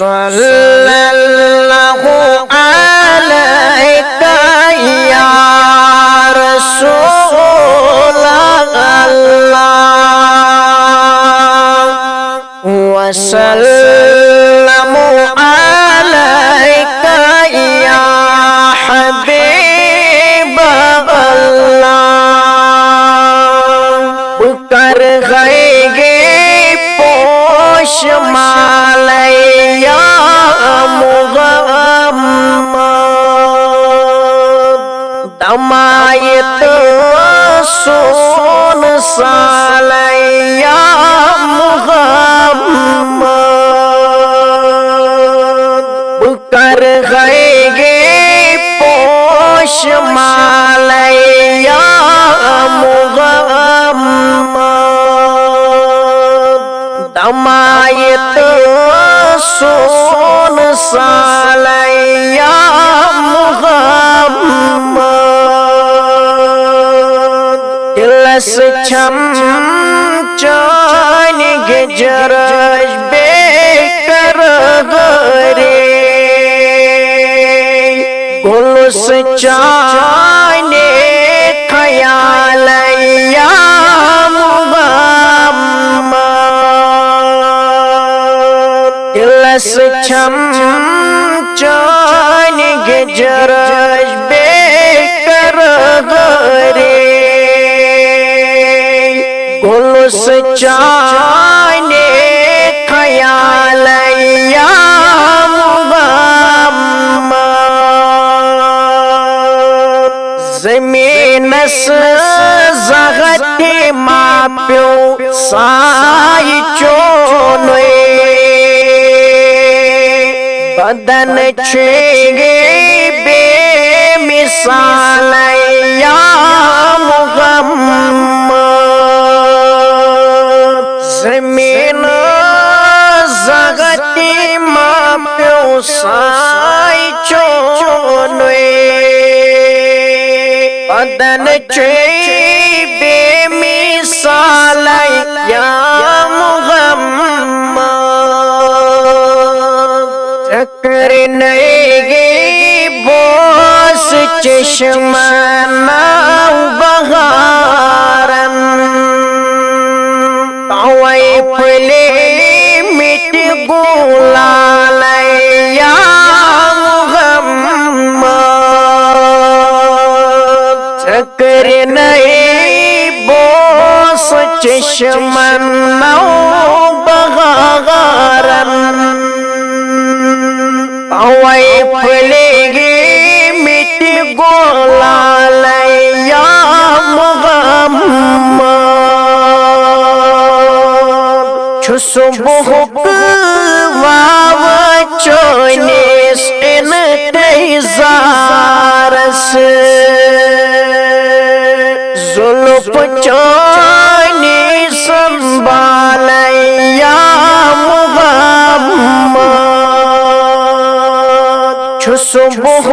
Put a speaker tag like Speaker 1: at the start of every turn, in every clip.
Speaker 1: صلی اللہ علیک یا رسول اللہ وسلم علیک یا حبیب اللہ کر گئے گے پوش مالیا محمد دمائت سون سالیا محمد کر گئے گے پوش مالیا محمد دمائت سون سالیا محمد دلس چھم چان گجرش بے کر گرے گلس چانے خیال یا دلس چھم چان گجرش بے کر گرے گلس چانے خیال یا محمد زمین زغت ماں پیو سائی چونوے بدن چھگے بے مثال یا محمد زمین زغتی ماں پیو سائی چونوے بدن چھگے بے مثال یا چکر نئے بوس چشمنا بغارن توائی پھلے مٹ گلال یا محمد چکر نئے بوس چشمنا بغارن توائی پھلے گی مٹ گلال یا محمد چھ صبح واو چونیس ان تیزارس زلف چونی سنبال یا محمد چھ صبح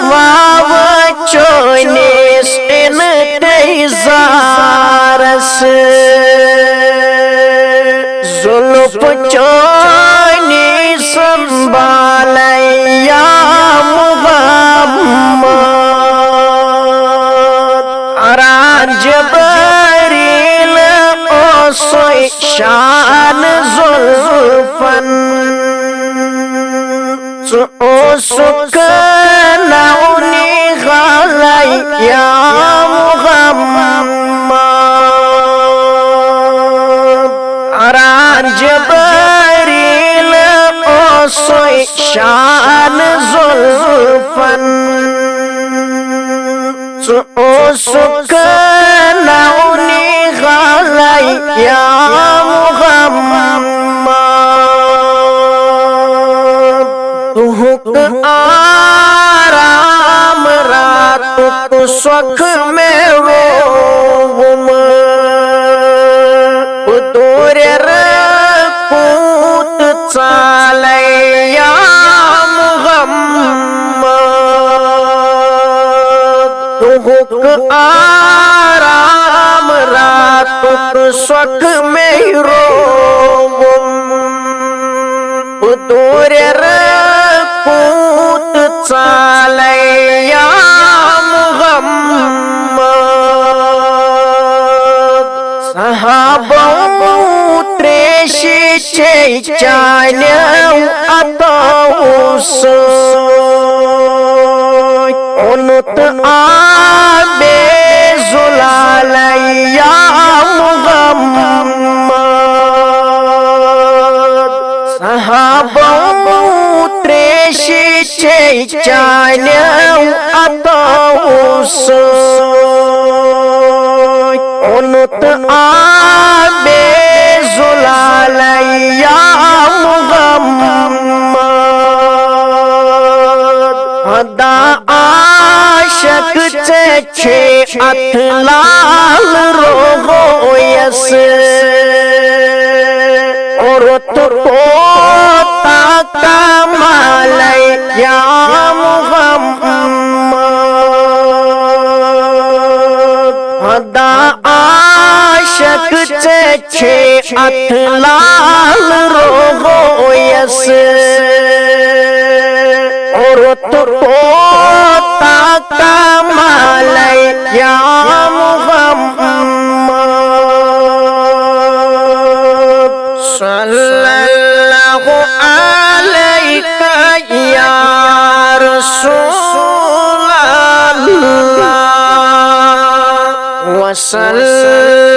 Speaker 1: واو چونیس ان تیزارس زلف چونی سنبال یا محمد اران جبریل اوسوی شان زلفن سکناونی غالی یا محمد اران جبریل اوسوی شان زلفن سکناونی غالی یا محمد آرام رات تو سکھ میں روم دور رکوت چال یا محمد آرام رات تو سکھ میں روم دور رکوت چالے یا محمد صحابہ تریشی چھے چانیو اتاوس انت آبے زلال یا محمد صحابہ تریشی چھے چانیو اتاوس انت آبے زلال یا محمد دا عاشق چھے اتلال روغو یس اور تو پوتا کمال یا محمد دا عاشق چھے اتلال روغو یس اور تو پوتا کمال یا محمد صلی اللہ علیہ یا رسول اللہ وسلم